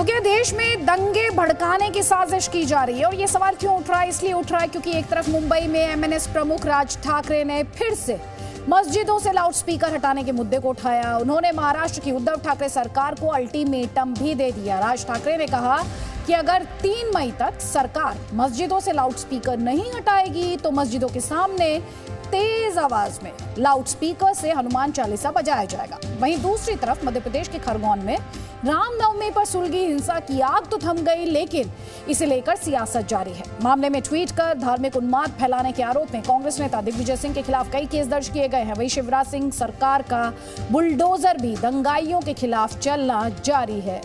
क्योंकि देश में दंगे भड़काने की साजिश की जा रही है। और ये सवाल क्यों उठ रहा है? इसलिए उठ रहा है क्योंकि एक तरफ मुंबई में एमएनएस प्रमुख राज ठाकरे ने फिर से मस्जिदों से लाउडस्पीकर हटाने के मुद्दे को उठाया। उन्होंने महाराष्ट्र की उद्धव ठाकरे सरकार को अल्टीमेटम भी दे दिया। राज ठाकरे ने कहा कि अगर 3 मई तक सरकार मस्जिदों से लाउडस्पीकर नहीं हटाएगी तो मस्जिदों के सामने तेज आवाज में लाउडस्पीकर से हनुमान चालीसा बजाया जाएगा। वहीं दूसरी तरफ मध्य प्रदेश के खरगोन में रामनवमी पर सुलगी हिंसा की आग तो थम गई, लेकिन इसे लेकर सियासत जारी है। मामले में ट्वीट कर धार्मिक उन्माद फैलाने के आरोप में कांग्रेस नेता दिग्विजय सिंह के खिलाफ कई केस दर्ज किए गए हैं। वहीं शिवराज सिंह सरकार का बुलडोजर भी दंगाइयों के खिलाफ चलना जारी है।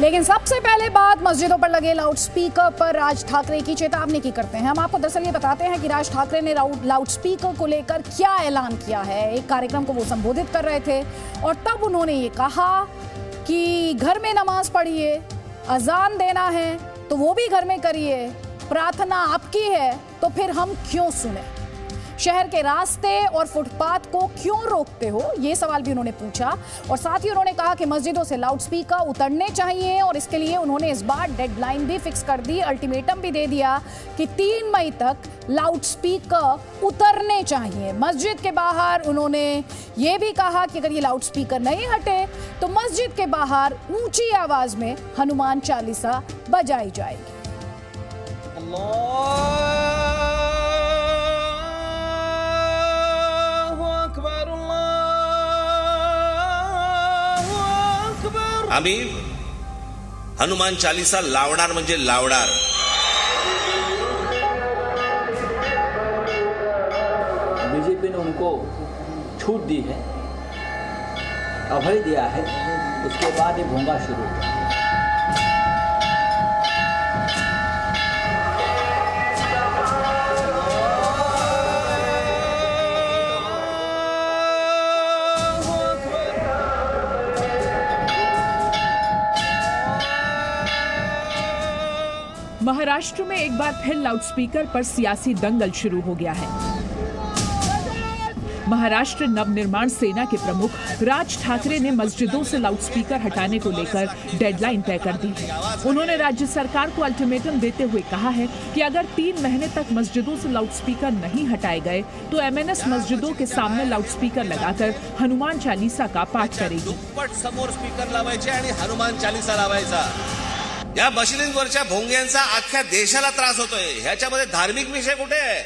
लेकिन सबसे पहले बात मस्जिदों पर लगे लाउडस्पीकर पर राज ठाकरे की चेतावनी की करते हैं। हम आपको दरअसल ये बताते हैं कि राज ठाकरे ने लाउडस्पीकर को लेकर क्या ऐलान किया है। एक कार्यक्रम को वो संबोधित कर रहे थे और तब उन्होंने ये कहा कि घर में नमाज पढ़िए, अजान देना है तो वो भी घर में करिए, प्रार्थना आपकी है तो फिर हम क्यों सुने, शहर के रास्ते और फुटपाथ को क्यों रोकते हो, ये सवाल भी उन्होंने पूछा। और साथ ही उन्होंने कहा कि मस्जिदों से लाउडस्पीकर उतरने चाहिए और इसके लिए उन्होंने इस बार डेडलाइन भी फिक्स कर दी, अल्टीमेटम भी दे दिया कि 3 मई तक लाउडस्पीकर उतरने चाहिए। मस्जिद के बाहर उन्होंने ये भी कहा कि अगर ये लाउडस्पीकर नहीं हटे तो मस्जिद के बाहर ऊंची आवाज में हनुमान चालीसा बजाई जाएगी। आम्ही हनुमान चालीसा लावणार म्हणजे लावणार। बीजेपी ने उनको छूट दी है, अभय दिया है, उसके बाद ये भोंगा शुरू हुआ। महाराष्ट्र में एक बार फिर लाउडस्पीकर पर सियासी दंगल शुरू हो गया है। महाराष्ट्र नवनिर्माण सेना के प्रमुख राज ठाकरे ने मस्जिदों से लाउडस्पीकर हटाने को लेकर डेडलाइन तय कर दी है। उन्होंने राज्य सरकार को अल्टीमेटम देते हुए कहा है कि अगर 3 महीने तक मस्जिदों से लाउडस्पीकर नहीं हटाए गए तो एमएनएस मस्जिदों के सामने लाउडस्पीकर लगाकर हनुमान चालीसा का पाठ करेगी। समोर स्पीकर लावायचे आणि हनुमान चालीसा लावायचा। या मशिदींवरच्या भोंग्यांचा अख्ख्या देशाला त्रास होतोय। ह्याच्यामध्ये धार्मिक विषय कुठे आहे?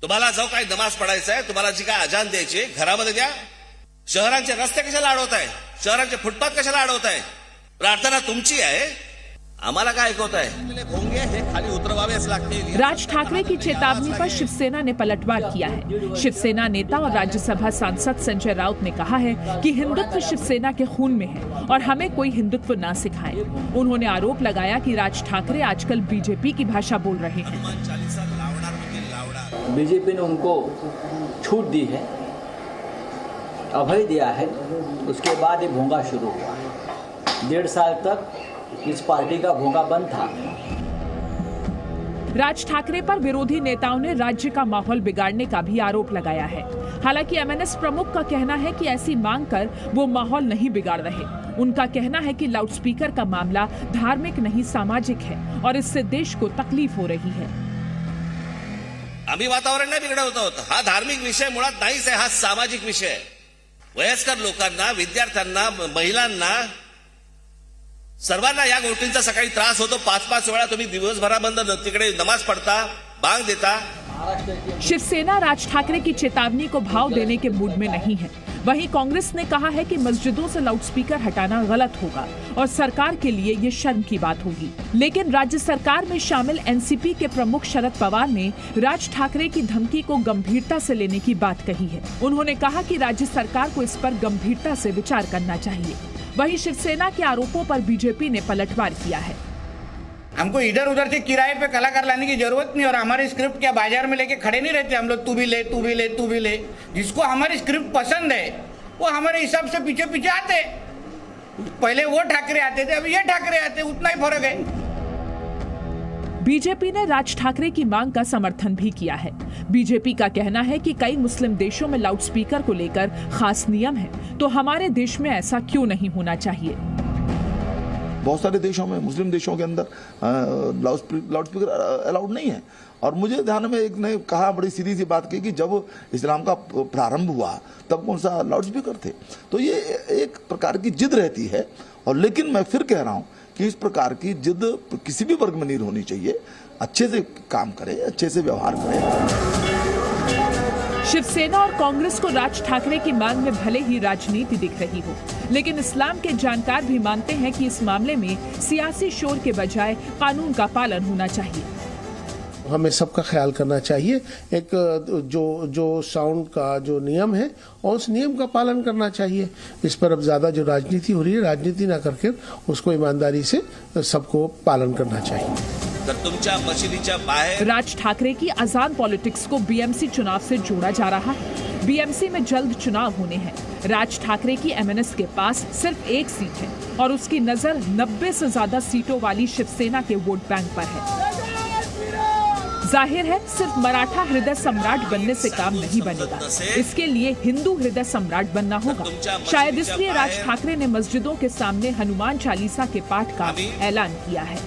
तुम्हाला जो काही नमाज पडायचा आहे, तुम्हाला जी काय अजान द्यायची घरामध्ये द्या। शहरांचे रस्ते कशाला अडवताय? शहरांचे फुटपाथ कशाला अडवताय? प्रार्थना तुमची आहे, आम्हाला काय ऐकवताय? भोंगे हे खाली उतरवावेच लागतील। राज ठाकरे की चेतावनी पर शिवसेना ने पलटवार किया है। शिवसेना नेता और राज्यसभा सांसद संजय राउत ने कहा है कि हिंदुत्व शिवसेना के खून में है और हमें कोई हिंदुत्व ना सिखाए। उन्होंने आरोप लगाया कि राज ठाकरे आजकल बीजेपी की भाषा बोल रहे हैं। बीजेपी ने उनको छूट दी है, अभय दिया है, उसके बाद ये भोंगा शुरू हुआ। 1.5 साल तक इस पार्टी का भोंगा बंद था। राज ठाकरे पर विरोधी नेताओं ने राज्य का माहौल बिगाड़ने का भी आरोप लगाया है। हालांकि एमएनएस प्रमुख का कहना है कि ऐसी मांग कर वो माहौल नहीं बिगाड़ रहे। उनका कहना है कि लाउडस्पीकर का मामला धार्मिक नहीं सामाजिक है और इससे देश को तकलीफ हो रही है। आम्ही वातावरण नाही बिघडवत आहोत। हा धार्मिक विषय मुळात नाहीच आहे, हा सामाजिक विषय आहे। वयस्कर लोकांना, विद्यार्थ्यांना, महिलांना, सर्वांना या गोष्टींचा सकाळी त्रास होतो। 5-5 वेळा तुम्ही दिवसभराबंद तिकडे नमाज पढ़ता, बांग देता। शिवसेना राज ठाकरे की चेतावनी को भाव देने के मूड में नहीं है। वहीं कांग्रेस ने कहा है कि मस्जिदों से लाउडस्पीकर हटाना गलत होगा और सरकार के लिए ये शर्म की बात होगी। लेकिन राज्य सरकार में शामिल एनसीपी के प्रमुख शरद पवार ने राज ठाकरे की धमकी को गंभीरता से लेने की बात कही है। उन्होंने कहा कि राज्य सरकार को इस पर गंभीरता से विचार करना चाहिए। वहीं शिवसेना के आरोपों पर बीजेपी ने पलटवार किया है। हमको इधर उधर से किराए पे कलाकार लाने की जरूरत नहीं और हमारी स्क्रिप्ट क्या बाजार में लेके खड़े नहीं रहते हम लोग। तू भी ले, तू भी ले, तू भी ले। जिसको हमारी स्क्रिप्ट पसंद है वो हमारे हिसाब से पीछे पीछे आते। पहले वो ठाकरे आते थे, अभी ये ठाकरे आते, उतना ही फर्क है। बीजेपी ने राज ठाकरे की मांग का समर्थन भी किया है। बीजेपी का कहना है कि कई मुस्लिम देशों में लाउडस्पीकर को लेकर खास नियम है, तो हमारे देश में ऐसा क्यों नहीं होना चाहिए। बहुत सारे देशों में, मुस्लिम देशों के अंदर लाउडस्पीकर अलाउड नहीं है। और मुझे ध्यान में एक ने कहा, बड़ी सीधी सी बात की कि जब इस्लाम का प्रारंभ हुआ तब कौन सा लाउडस्पीकर थे। तो ये एक प्रकार की जिद रहती है। और लेकिन मैं फिर कह रहा हूं कि इस प्रकार की जिद किसी भी वर्ग में नहीं होनी चाहिए। अच्छे से काम करे, अच्छे से व्यवहार करे। शिवसेना और कांग्रेस को राज ठाकरे की मांग में भले ही राजनीति दिख रही हो, लेकिन इस्लाम के जानकार भी मानते हैं कि इस मामले में सियासी शोर के बजाय कानून का पालन होना चाहिए। हमें सबका ख्याल करना चाहिए। एक जो साउंड का जो नियम है और उस नियम का पालन करना चाहिए। इस पर अब ज्यादा जो राजनीति हो रही है, राजनीति ना करके उसको ईमानदारी से सबको पालन करना चाहिए। तुमच्या मशिदीच्या बाहेर राज ठाकरे की अजान पॉलिटिक्स को बीएमसी चुनाव से जोड़ा जा रहा है। बीएमसी में जल्द चुनाव होने हैं। राज ठाकरे की एमएनएस के पास सिर्फ एक सीट है और उसकी नजर 90 से ज्यादा सीटों वाली शिवसेना के वोट बैंक पर है। जाहिर है सिर्फ मराठा हृदय सम्राट बनने से काम नहीं बनेगा, इसके लिए हिंदू हृदय सम्राट बनना होगा। शायद इसलिए राज ठाकरे ने मस्जिदों के सामने हनुमान चालीसा के पाठ का ऐलान किया है।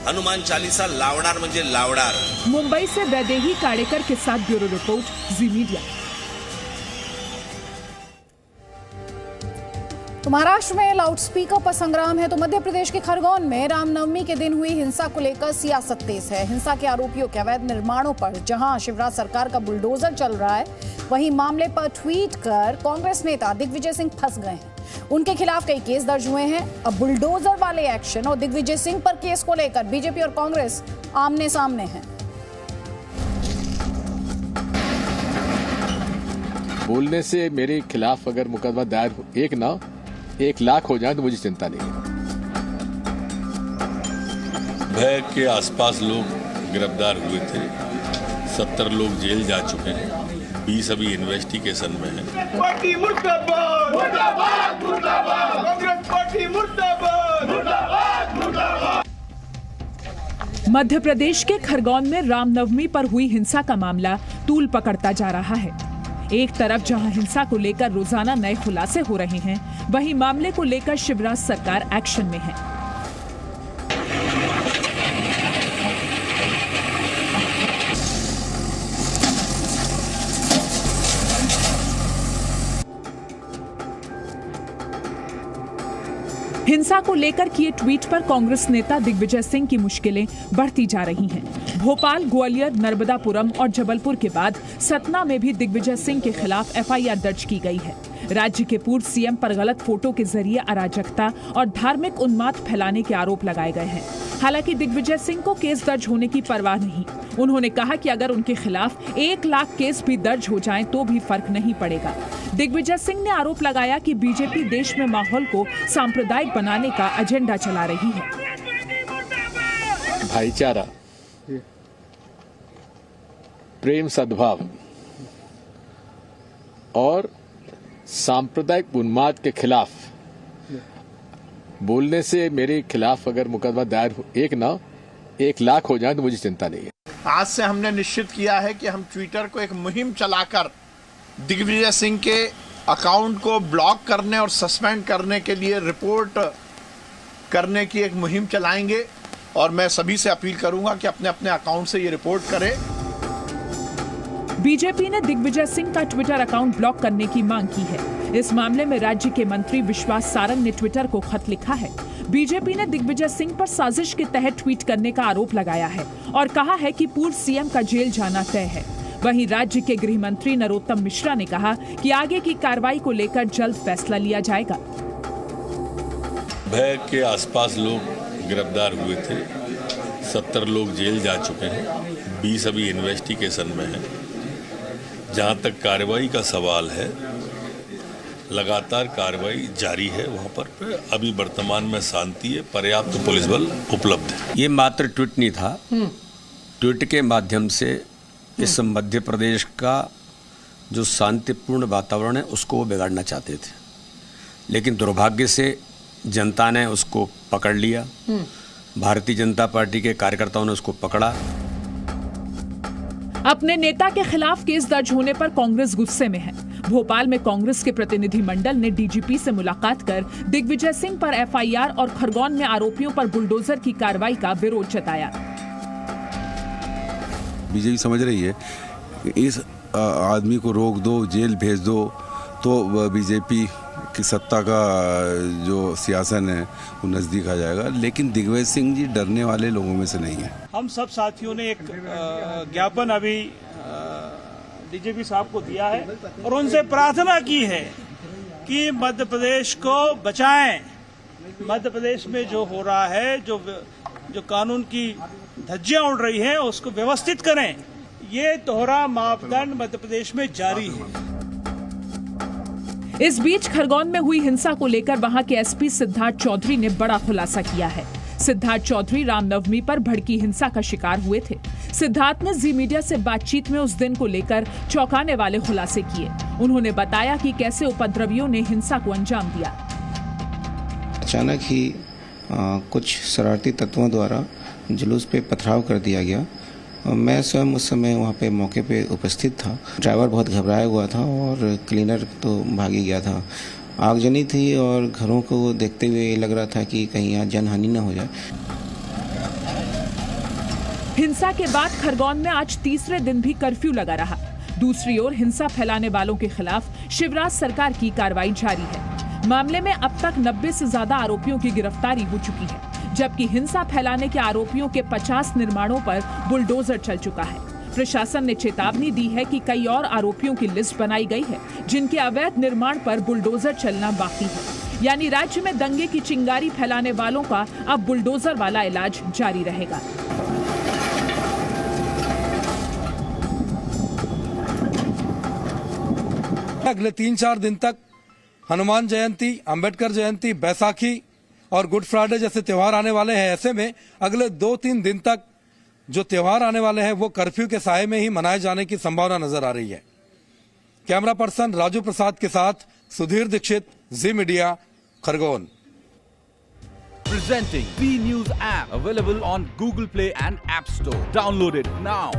हनुमान चालीसा लावणार म्हणजे लावणार। मुंबई से वैदेही काड़ेकर के साथ ब्यूरो रिपोर्ट, जी मीडिया। तो महाराष्ट्र में लाउडस्पीकर पर संग्राम है, तो मध्य प्रदेश के खरगोन में रामनवमी के दिन हुई हिंसा को लेकर सियासत तेज है। हिंसा के आरोपियों के अवैध निर्माणों पर जहां शिवराज सरकार का बुलडोजर चल रहा है, वहीं मामले पर ट्वीट कर कांग्रेस नेता दिग्विजय सिंह फंस गए हैं। उनके खिलाफ कई केस दर्ज हुए हैं। अब बुलडोजर वाले एक्शन और दिग्विजय सिंह पर केस को लेकर बीजेपी और कांग्रेस आमने सामने हैं। बोलने से मेरे खिलाफ अगर मुकदमा दायर हो, 1 लाख हो जाए तो मुझे चिंता नहीं है। भय के आसपास लोग गिरफ्तार हुए थे, 70 लोग जेल जा चुके हैं, 20 अभी इन्वेस्टिगेशन में है। पार्टी मुर्दाबाद, मुर्दाबाद, मुर्दाबाद, कांग्रेस पार्टी मुर्दाबाद, मुर्दाबाद, मुर्दाबाद। मध्य प्रदेश के खरगोन में रामनवमी पर हुई हिंसा का मामला तूल पकड़ता जा रहा है। एक तरफ जहां हिंसा को लेकर रोजाना नए खुलासे हो रहे हैं, वहीं मामले को लेकर शिवराज सरकार एक्शन में है। हिंसा को लेकर किए ट्वीट पर कांग्रेस नेता दिग्विजय सिंह की मुश्किलें बढ़ती जा रही हैं। भोपाल, ग्वालियर, नर्मदापुरम और जबलपुर के बाद सतना में भी दिग्विजय सिंह के खिलाफ एफआईआर दर्ज की गई है। राज्य के पूर्व सीएम पर गलत फोटो के जरिए अराजकता और धार्मिक उन्माद फैलाने के आरोप लगाए गए हैं। हालांकि दिग्विजय सिंह को केस दर्ज होने की परवाह नहीं। उन्होंने कहा कि अगर उनके खिलाफ 1 लाख केस भी दर्ज हो जाएं तो भी फर्क नहीं पड़ेगा। दिग्विजय सिंह ने आरोप लगाया कि बीजेपी देश में माहौल को सांप्रदायिक बनाने का एजेंडा चला रही है। भाईचारा, प्रेम, सद्भाव और सांप्रदायिक उन्माद के खिलाफ बोलने से मेरे खिलाफ अगर मुकदमा दायर हो, 1 लाख हो जाए तो मुझे चिंता नहीं है। आज से हमने निश्चित किया है कि हम ट्विटर को एक मुहिम चलाकर दिग्विजय सिंह के अकाउंट को ब्लॉक करने और सस्पेंड करने के लिए रिपोर्ट करने की एक मुहिम चलाएंगे। और मैं सभी से अपील करूंगा कि अपने अपने अकाउंट से ये रिपोर्ट करें। बीजेपी ने दिग्विजय सिंह का ट्विटर अकाउंट ब्लॉक करने की मांग की है। इस मामले में राज्य के मंत्री विश्वास सारंग ने ट्विटर को खत लिखा है। बीजेपी ने दिग्विजय सिंह पर साजिश के तहत ट्वीट करने का आरोप लगाया है और कहा है कि पूर्व सीएम का जेल जाना तय है। वहीं राज्य के गृह मंत्री नरोत्तम मिश्रा ने कहा कि आगे की कार्रवाई को लेकर जल्द फैसला लिया जाएगा। भय के आसपास लोग गिरफ्तार हुए थे, 70 लोग जेल जा चुके हैं, 20 अभी इन्वेस्टिगेशन में है। जहां तक कार्रवाई का सवाल है, लगातार कार्रवाई जारी है। वहां पर अभी वर्तमान में शांति है, पर्याप्त पुलिस बल उपलब्ध है। ये मात्र ट्वीट नहीं था। ट्वीट के माध्यम से इस मध्य प्रदेश का जो शांतिपूर्ण वातावरण है उसको वो बिगाड़ना चाहते थे, लेकिन दुर्भाग्य से जनता ने उसको पकड़ लिया। भारतीय जनता पार्टी के कार्यकर्ताओं ने उसको पकड़ा। अपने नेता के खिलाफ केस दर्ज होने पर कांग्रेस गुस्से में है। भोपाल में कांग्रेस के प्रतिनिधि मंडल ने डीजीपी से मुलाकात कर दिग्विजय सिंह पर एफआईआर और खरगोन में आरोपियों पर बुलडोजर की कार्रवाई का विरोध जताया। बीजेपी समझ रही है कि इस आदमी को रोक दो, जेल भेज दो तो बीजेपी की सत्ता का जो सियासन है वो नज़दीक आ जाएगा, लेकिन दिग्विजय सिंह जी डरने वाले लोगों में से नहीं है। हम सब साथियों ने एक ज्ञापन अभी डीजीपी साहब को दिया है और उनसे प्रार्थना की है कि मध्य प्रदेश को बचाएं। मध्य प्रदेश में जो हो रहा है, जो कानून की धज्जियां उड़ रही हैं, उसको व्यवस्थित करें। ये दोहरा मापदंड मध्य प्रदेश में जारी है। इस बीच खरगोन में हुई हिंसा को लेकर वहां के एसपी सिद्धार्थ चौधरी ने बड़ा खुलासा किया है। सिद्धार्थ चौधरी रामनवमी पर भड़की हिंसा का शिकार हुए थे। सिद्धार्थ ने जी मीडिया से बातचीत में उस दिन को लेकर चौंकाने वाले खुलासे किए। उन्होंने बताया कि कैसे उपद्रवियों ने हिंसा को अंजाम दिया। अचानक ही कुछ शरारती तत्वों द्वारा जुलूस पे पथराव कर दिया गया। मैं स्वयं उस समय वहाँ पे मौके पे उपस्थित था। ड्राइवर बहुत घबराया हुआ था और क्लीनर तो भागी गया था। आगजनी थी और घरों को देखते हुए लग रहा था कि कहीं यहाँ जनहानि न हो जाए। हिंसा के बाद खरगोन में आज तीसरे दिन भी कर्फ्यू लगा रहा। दूसरी ओर हिंसा फैलाने वालों के खिलाफ शिवराज सरकार की कार्रवाई जारी है। मामले में अब तक 90 से ज्यादा आरोपियों की गिरफ्तारी हो चुकी है, जबकि हिंसा फैलाने के आरोपियों के 50 निर्माणों पर बुलडोजर चल चुका है। प्रशासन ने चेतावनी दी है कि कई और आरोपियों की लिस्ट बनाई गई है जिनके अवैध निर्माण पर बुलडोजर चलना बाकी है। यानी राज्य में दंगे की चिंगारी फैलाने वालों का अब बुलडोजर वाला इलाज जारी रहेगा। अगले 3-4 दिन तक हनुमान जयंती, अंबेडकर जयंती, बैसाखी और गुड फ्राइडे जैसे त्योहार आने वाले हैं। ऐसे में अगले 2-3 दिन तक जो त्योहार आने वाले हैं वो कर्फ्यू के साए में ही मनाए जाने की संभावना नजर आ रही है। कैमरा पर्सन राजू प्रसाद के साथ Sudhir Dikshit, Zee media, Khargone. Presenting B News app available on Google Play and App Store. Download it now.